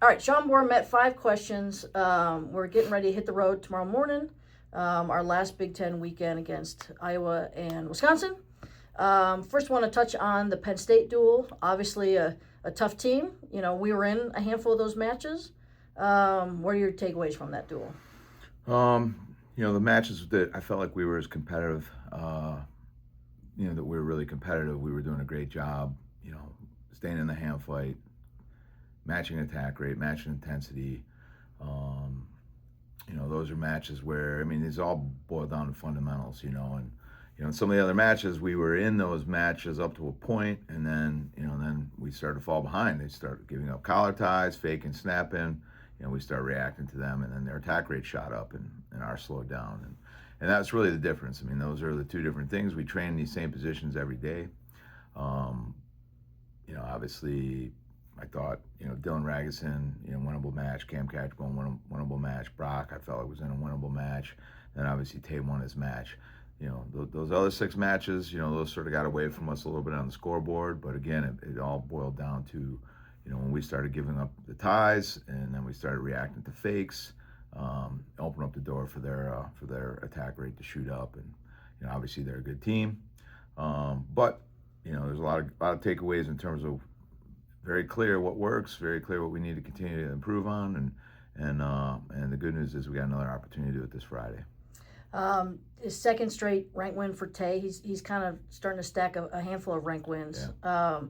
All right, Sean Bormet, 5 questions. We're getting ready to hit the road tomorrow morning. Our last Big Ten weekend against Iowa and Wisconsin. First, want to touch on the Penn State duel. Obviously, a tough team. We were in a handful of those matches. What are your takeaways from that duel? The matches that I felt like we were as competitive, that we were really competitive. We were doing a great job, staying in the hand fight, matching attack rate, matching intensity. Um, those are matches where, it's all boiled down to fundamentals, and, in some of the other matches, we were in those matches up to a point, and then we started to fall behind. They started giving up collar ties, faking, snapping. We started reacting to them, and then their attack rate shot up, and ours slowed down. And that's really the difference. Those are the two different things. We train in these same positions every day. Obviously, I thought, Dylan Ragusin, winnable match. Cam Catchbone, winnable match. Brock, I felt like was in a winnable match. Then obviously Tay won his match. Those other 6 matches, those sort of got away from us a little bit on the scoreboard. But again, it all boiled down to, when we started giving up the ties, and then we started reacting to fakes, open up the door for their attack rate to shoot up. And obviously they're a good team, but there's a lot of takeaways in terms of very clear what works, very clear what we need to continue to improve on, and the good news is we got another opportunity to do it this Friday. His second straight rank win for Tay. He's kind of starting to stack a handful of rank wins. Yeah.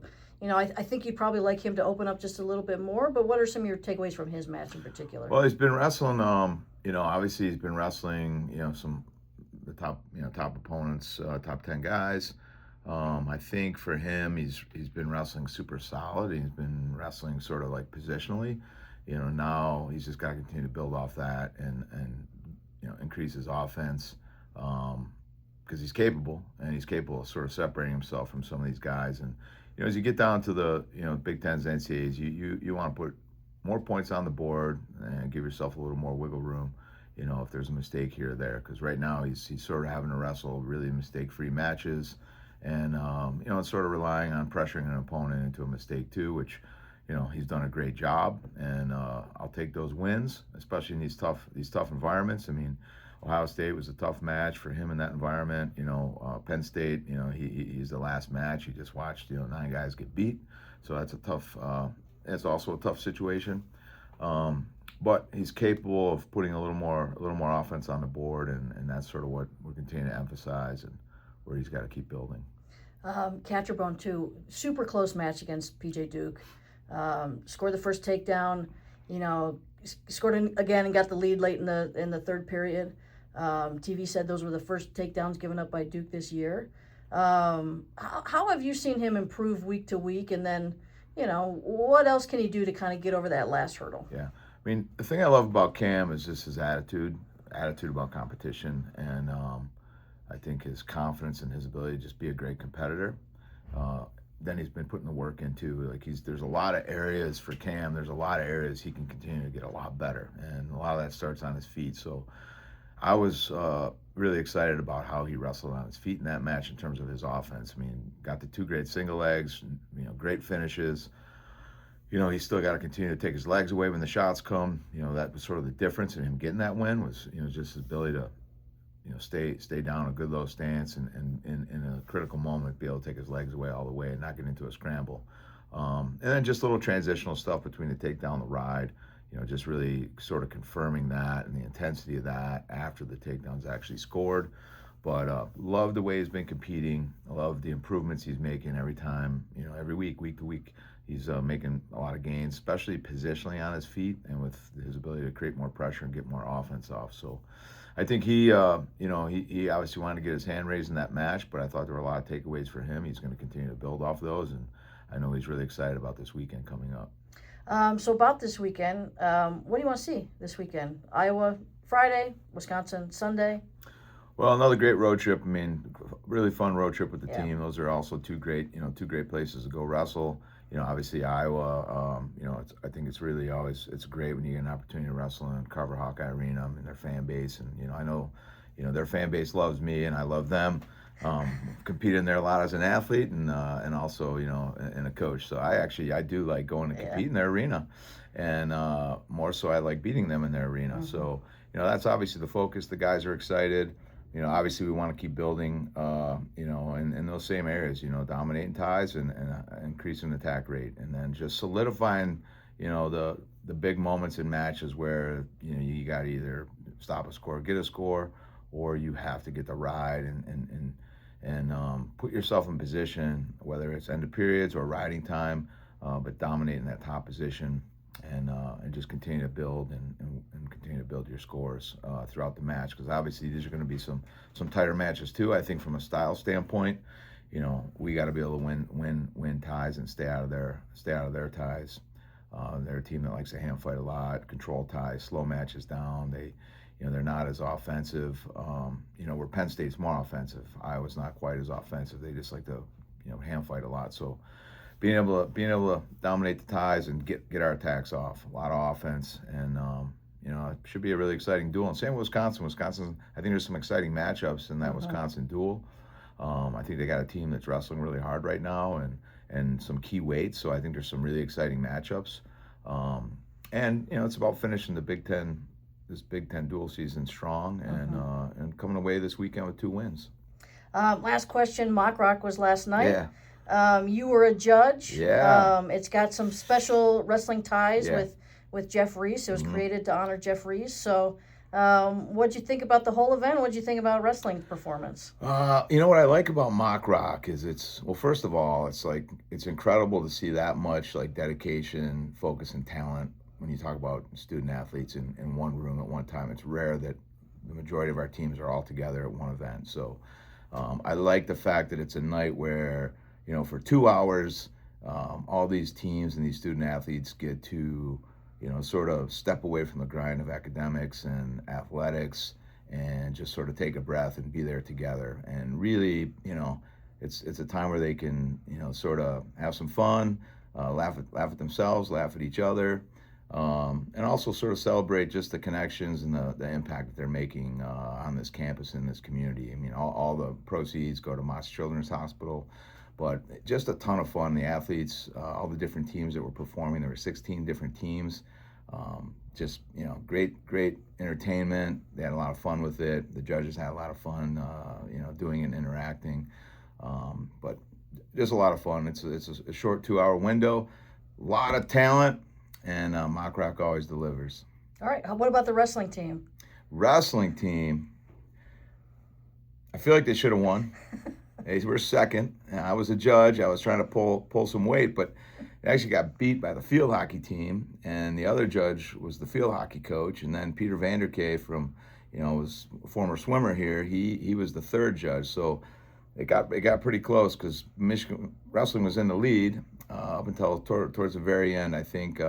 I think you'd probably like him to open up just a little bit more, but what are some of your takeaways from his match in particular? Well, he's been wrestling, obviously he's been wrestling, the top opponents, top 10 guys. I think for him, he's been wrestling super solid. He's been wrestling sort of like positionally. Now he's just got to continue to build off that and increase his offense, because he's capable, and he's capable of sort of separating himself from some of these guys. And as you get down to the Big Tens, NCAAs, you want to put more points on the board and give yourself a little more wiggle room. If there's a mistake here or there, because right now he's sort of having to wrestle really mistake-free matches, and it's sort of relying on pressuring an opponent into a mistake too, which he's done a great job, and I'll take those wins, especially in these tough environments. Ohio State was a tough match for him in that environment. Penn State, he's the last match. He just watched 9 guys get beat, so that's a tough. It's also a tough situation, but he's capable of putting a little more offense on the board, and that's sort of what we're continuing to emphasize, and where he's got to keep building. Catcherbone too, super close match against PJ Duke. Scored the first takedown, scored again and got the lead late in the third period. TV said those were the first takedowns given up by Duke this year. How have you seen him improve week to week? And then, what else can he do to kind of get over that last hurdle? Yeah. The thing I love about Cam is just his attitude about competition, and I think his confidence and his ability to just be a great competitor. Then he's been putting the work into, there's a lot of areas for Cam. There's a lot of areas he can continue to get a lot better, and a lot of that starts on his feet. So I was really excited about how he wrestled on his feet in that match in terms of his offense. Got the 2 great single legs, great finishes. He's still got to continue to take his legs away when the shots come. That was sort of the difference in him getting that win, was just his ability to stay down a good low stance, and in a critical moment be able to take his legs away all the way and not get into a scramble. And then just little transitional stuff between the takedown and the ride, just really sort of confirming that and the intensity of that after the takedown's actually scored. But love the way he's been competing. I love the improvements he's making every time, every week to week. He's making a lot of gains, especially positionally on his feet, and with his ability to create more pressure and get more offense off. So I think he obviously wanted to get his hand raised in that match, but I thought there were a lot of takeaways for him. He's going to continue to build off those, and I know he's really excited about this weekend coming up. So about this weekend, what do you want to see this weekend? Iowa Friday, Wisconsin Sunday. Well, another great road trip. Really fun road trip with the team. Those are also two great places to go wrestle. Obviously Iowa, I think it's really it's great when you get an opportunity to wrestle in Carver Hawkeye Arena, their fan base. And, I know, their fan base loves me and I love them. competed in there a lot as an athlete and also and a coach. So I do like going to compete in their arena, and more so I like beating them in their arena. Mm-hmm. So that's obviously the focus. The guys are excited. Obviously we want to keep building, in those same areas, dominating ties and increasing the attack rate, and then just solidifying, the big moments in matches where, you got to either stop a score, get a score, or you have to get the ride and put yourself in position, whether it's end of periods or riding time, but dominating that top position and just continue to build and continue to build your scores throughout the match, because obviously these are going to be some tighter matches too. I think from a style standpoint, we got to be able to win ties and stay out of their ties. They're a team that likes to hand fight a lot, control ties, slow matches down. They're not as offensive. Where Penn State's more offensive, Iowa's not quite as offensive. They just like to hand fight a lot. So being able to dominate the ties and get our attacks off, a lot of offense, and it should be a really exciting duel. And same with Wisconsin. I think there's some exciting matchups in that Wisconsin duel. I think they got a team that's wrestling really hard right now and some key weights. So I think there's some really exciting matchups. And it's about finishing the Big Ten, this Big Ten dual season strong, and coming away this weekend with 2 wins. Last question. Mock Rock was last night. Yeah. You were a judge. Yeah. It's got some special wrestling ties with Jeff Reese. It was created to honor Jeff Reese. So what'd you think about the whole event? What'd you think about wrestling performance? What I like about Mock Rock is first of all, it's incredible to see that much dedication, focus, and talent when you talk about student athletes in one room at one time. It's rare that the majority of our teams are all together at one event. So I like the fact that it's a night where, for 2 hours, all these teams and these student athletes get to, sort of step away from the grind of academics and athletics and just sort of take a breath and be there together. And really, it's a time where they can, sort of have some fun, laugh at themselves, laugh at each other, and also sort of celebrate just the connections and the impact that they're making on this campus and this community. I mean, all the proceeds go to Moss Children's Hospital, but just a ton of fun. The athletes, all the different teams that were performing, there were 16 different teams. Just, great entertainment. They had a lot of fun with it. The judges had a lot of fun, doing it and interacting. But just a lot of fun. It's a short 2-hour window, a lot of talent, and Mock Rock always delivers. All right. What about the wrestling team? Wrestling team, I feel like they should have won. They were second. I was a judge. I was trying to pull some weight, but they actually got beat by the field hockey team, and the other judge was the field hockey coach. And then Peter Vanderkay from, was a former swimmer here. He was the third judge. So it got pretty close because Michigan wrestling was in the lead up until towards the very end. I think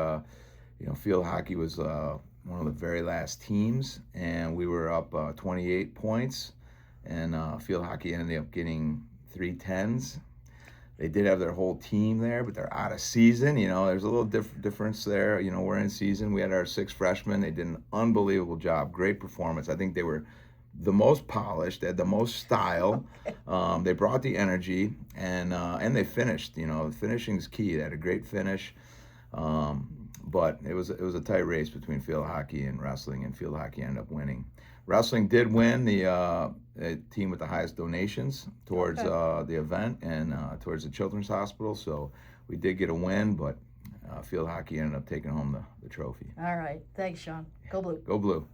field hockey was one of the very last teams, and we were up 28 points. And field hockey ended up getting 3 10s. They did have their whole team there, but they're out of season. There's a little difference there. We're in season. We had our 6 freshmen. They did an unbelievable job. Great performance. I think they were the most polished. They had the most style. They brought the energy, and they finished. Finishing's key. They had a great finish. But it was a tight race between field hockey and wrestling, and field hockey ended up winning. Wrestling did win the team with the highest donations towards the event and towards the Children's Hospital. So we did get a win, but field hockey ended up taking home the trophy. All right. Thanks, Sean. Go Blue. Go Blue.